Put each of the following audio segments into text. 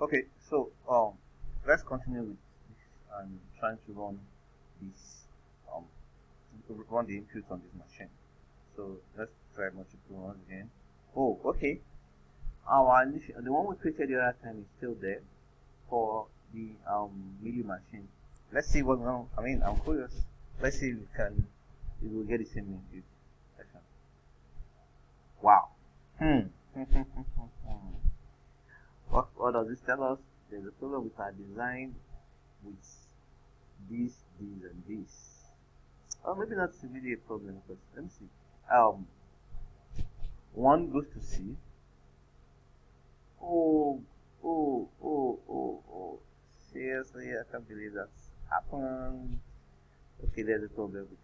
Okay, so let's continue with this and trying to run this um run the input on this machine. So let's try multiple runs again. Oh, okay. Our initial, the one we created the other time is still there for the milli machine. Let's see what I mean. I'm curious. Let's see if we will get the same input. Wow. What does this tell us? There's a problem with our design with this, and this. Or maybe not really a problem, but let me see. One goes to C. Oh. Seriously, I can't believe that's happened. Okay, there's a problem with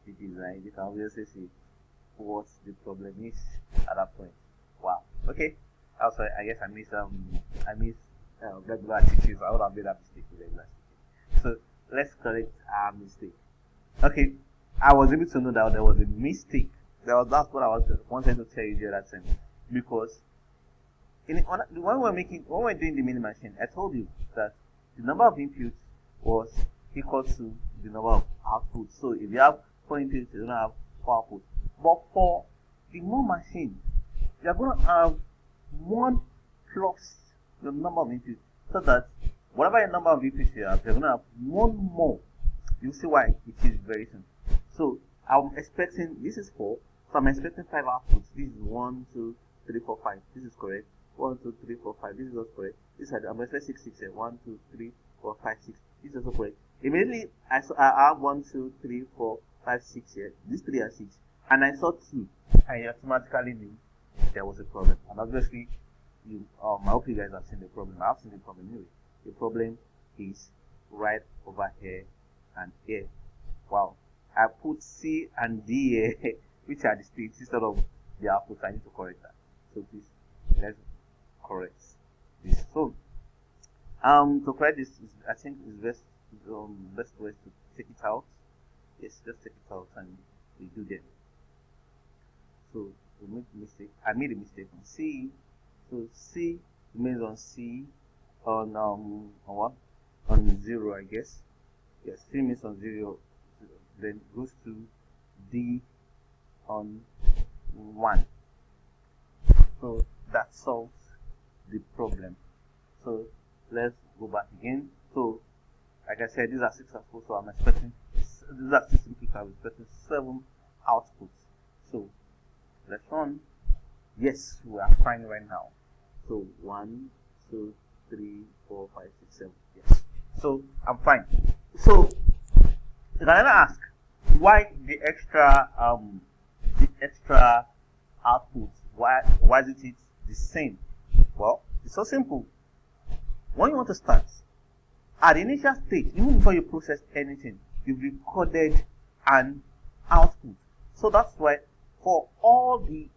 the design. You can obviously see what the problem is at that point. Wow. Okay. Also, I guess I missed regular stitches. I would have made that mistake with regular stitches. So let's correct our mistake. Okay, I was able to know that there was a mistake. That's what I wanted to tell you the other time, because when we're doing the mini machine, I told you that the number of inputs was equal to the number of outputs. So if you have 4 inputs, you don't have 4 outputs. But for the more machine, you are going to have 1 plus the number of inputs, so that whatever the number of inputs you have, you're going to have 1 more. You'll see why it is very soon. So I'm expecting, this is 4, so I'm expecting 5 outputs. This is 1, 2, 3, 4, 5. This is correct. 1, 2, 3, 4, 5. This is also correct. This is, I'm expecting 6 here. 1, 2, 3, 4, 5, 6. This is also correct. Immediately I have 1, 2, 3, 4, 5, 6 here. These 3 are 6. And I saw 2. I automatically knew there was a problem. And obviously, I hope you guys have seen the problem. I've seen the problem anyway. The problem is right over here and here. Wow. I put C and D here, which are the states instead of the output. I need to correct that. So please, let's correct this. So, to correct this, I think is best way to take it out. Yes, just take it out and we do that. So we make a mistake. I made a mistake on C. So C remains on C on what? On 0, I guess. Yes, C remains on 0. Then goes to D on 1. So that solves the problem. So let's go back again. So like I said, these are 6 outputs, so I'm expecting, these are 6 inputs, I'm expecting 7 outputs. So let's run. Yes, we are fine right now. So 1, 2, 3, 4, 5, 6, 7. Yes. So I'm fine. So you can ask, why the extra output? Why isn't it the same? Well, it's so simple. When you want to start, at the initial stage, even before you process anything, you've recorded an output. So that's why for all the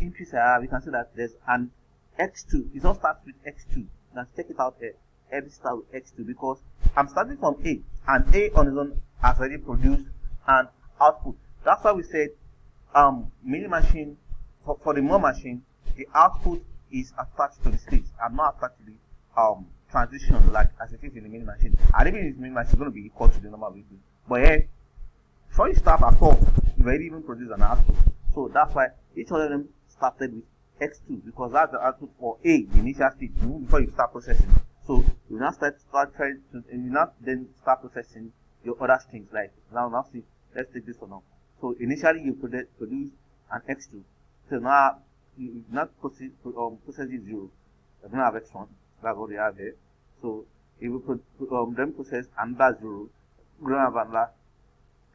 inputs I have, you can see that there's an x2. It all starts with x2. Let's take it out here. Every start with x2, because I'm starting from A, and A on its own has already produced an output. That's why we said mini machine, for the more machine, the output is attached to the state and not attached to the transition, like as it is in the mini machine. And even in the mini machine, it's going to be equal to the number of inputs. But here, before you start at all, you've already even produced an output. So that's why each one of them started with x2, because that's the output for A, the initial state, before you start processing. So you now start trying to, and you now then start processing your other strings. Like now see, let's take this one now. So initially you produce an x2. So now you not process this 0. You're gonna have x1. That's what you have here. So if you then process another 0, you're gonna have another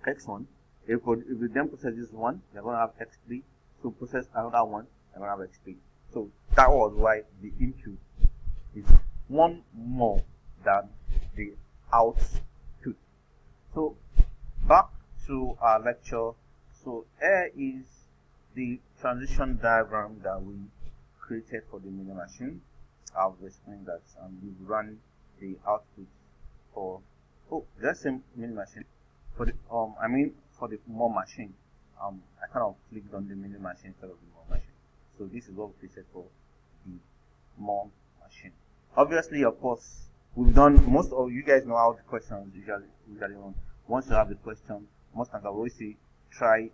x1. If you then process this 1, you're gonna have x3. So process another 1, you're gonna have x3. So that was why the input is 1 more than the output. So back to our lecture. So here is the transition diagram that we created for the mini machine. I've explained that we run the output for the same mini machine for the for the more machine. I kind of clicked on the mini machine instead of the more machine. So this is what we created for the more machine. obviously, of course, we've done most of you guys know how the questions usually run. Once you have the question, most times I always say try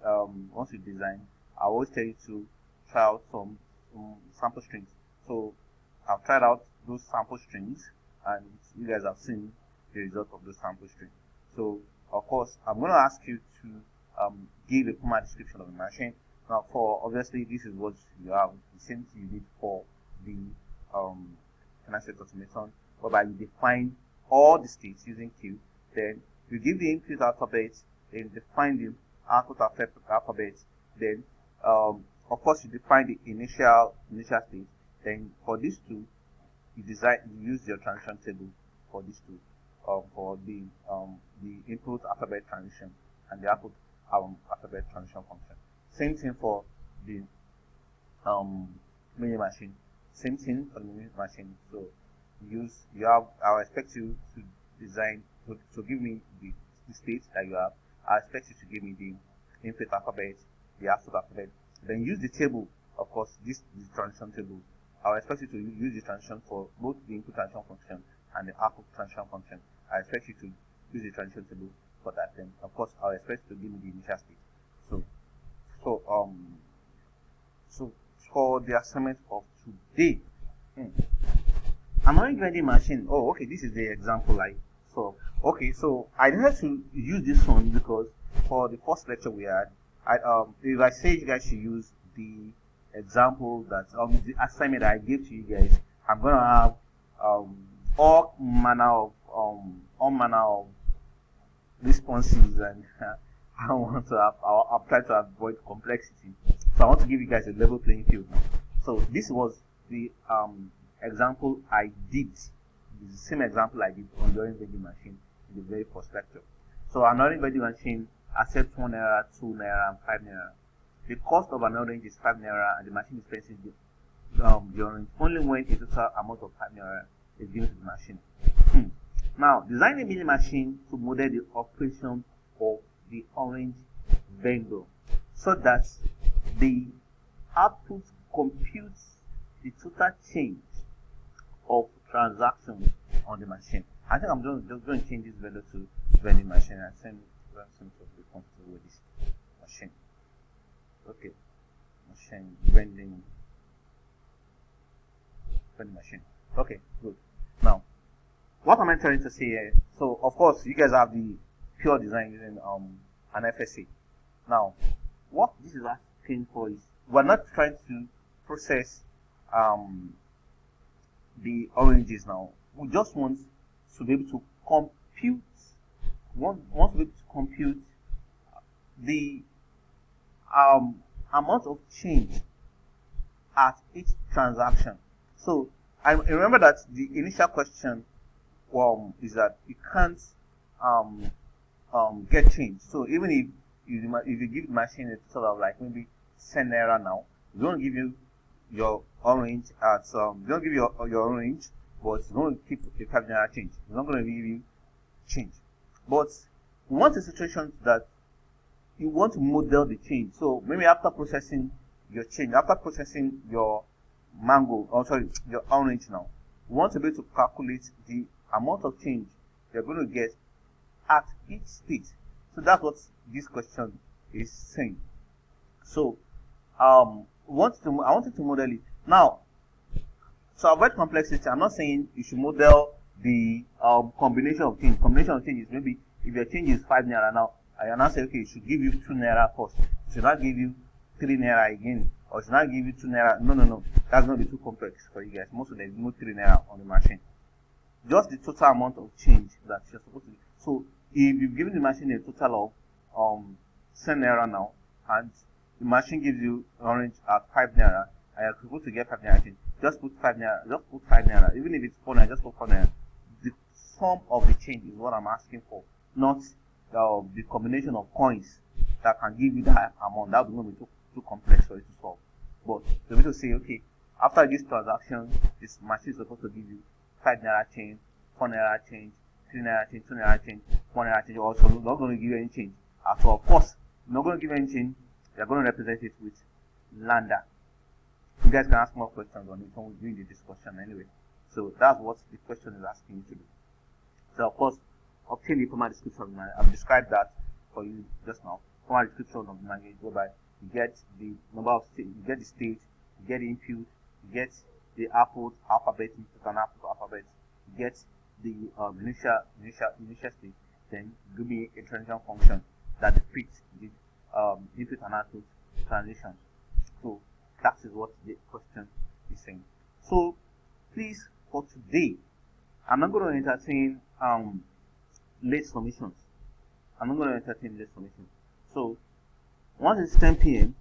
once you design, I always tell you to try out some sample strings. So I've tried out those sample strings, and you guys have seen the result of those sample strings. So of course, I'm going to ask you to give a formal description of the machine. Now, for obviously this is what you have, the same thing you need for the finite automation, whereby you define all the states using Q, then you give the input alphabet, then define the output alphabet, then of course you define the initial state. Then for these two, you use your transition table for these two, for the input alphabet transition and the output alphabet transition function. Same thing for the mini machine. Same thing for the mini machine. So I'll expect you to design to give me the state that you have. I expect you to give me the input alphabet, the output alphabet. Then use the table, of course, this transition table. I'll expect you to use the transition for both the input transition function and the output transition function. I expect you to use the transition table for that. Then, of course, I'll expect you to give me the initial state. So for the assignment of today, I'm not inventing machine. Oh, okay, this is the example I saw. Okay, so I decided to use this one because for the first lecture we had, if I say you guys should use the example that the assignment I gave to you guys, I'm gonna have all manner of responses, and I want to have. I'll try to avoid complexity, so I want to give you guys a level playing field now. So this was the example I did. It's the same example I did on the orange vending machine in the very first lecture. So an orange vending machine accepts 1 naira, 2 naira, and 5 naira. The cost of an orange is 5 naira, and the machine is pricing the orange only when a total amount of 5 naira is given to the machine. Now, design a mini machine to model the operation of the orange vendor so that the output computes the total change of transactions on the machine. I think I'm just going to change this vendor to vending machine and send to be comfortable with this machine. Okay, machine vending machine. Okay, good. Now, what am I trying to say here? So, of course, you guys have the pure design using an FSA. Now, what this is asking for is we're not trying to process the oranges now. We just want to be able to compute. Want to be able to compute the amount of change at each transaction. So I remember that the initial question is that you can't get change. So even if you give the machine a total of like maybe 10 naira now, it's going to give you your orange at it's going to give you your orange, but it's going to keep a 5 naira change. It's not going to give you change. But we want a situation that you want to model the change. So maybe after processing your change, after processing your your orange now, we want to be able to calculate the amount of change you're going to get at each state. So that's what this question is saying. So I wanted to model it. Now, to avoid complexity, I'm not saying you should model the combination of change. Combination of change is maybe if your change is 5 naira now, I now say okay, it should give you 2 naira first. It should not give you 3 naira again, or it should not give you 2 naira. No. That's going to be too complex for you guys. Most of them no 3 naira on the machine. Just the total amount of change that you're supposed to do. So if you've given the machine a total of 10 naira now, and the machine gives you orange at 5 naira, and you're supposed to get 5 naira change, just put 5 naira. Just put 5 naira. Even if it's 4 naira, just put 4 naira. The sum of the change is what I'm asking for, not the combination of coins that can give you that amount. That would not be too complex for you to solve. But to be able to say, okay, after this transaction, this machine is supposed to give you 5 naira change, 4 naira change, 3 naira change, 2 naira change, 1 naira change. Also, not going to give you any change. So of course, not going to give you any change. They're going to represent it with lambda. You guys can ask more questions on it when we're doing the discussion anyway. So that's what the question is asking you to do. So of course, obtain the formal description of the language. I've described that for you just now. Formal description of the language, whereby you get the number of stage, you get the stage, you get the input, you get the output alphabet, input and output alphabet, you get the initial state. Then give me a transition function that depicts the input and output transition. So that is what the question is saying. So please, for today, I'm not going to entertain late submissions. I'm not going to entertain late submissions. So once it's 10 p.m.,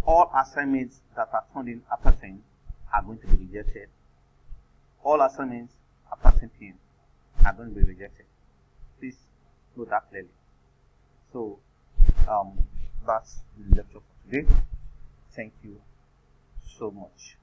all assignments that are turned in after 10 are going to be rejected. All assignments after 10 p.m. are going to be rejected. Please know that clearly. So that's the lecture for today. Thank you so much.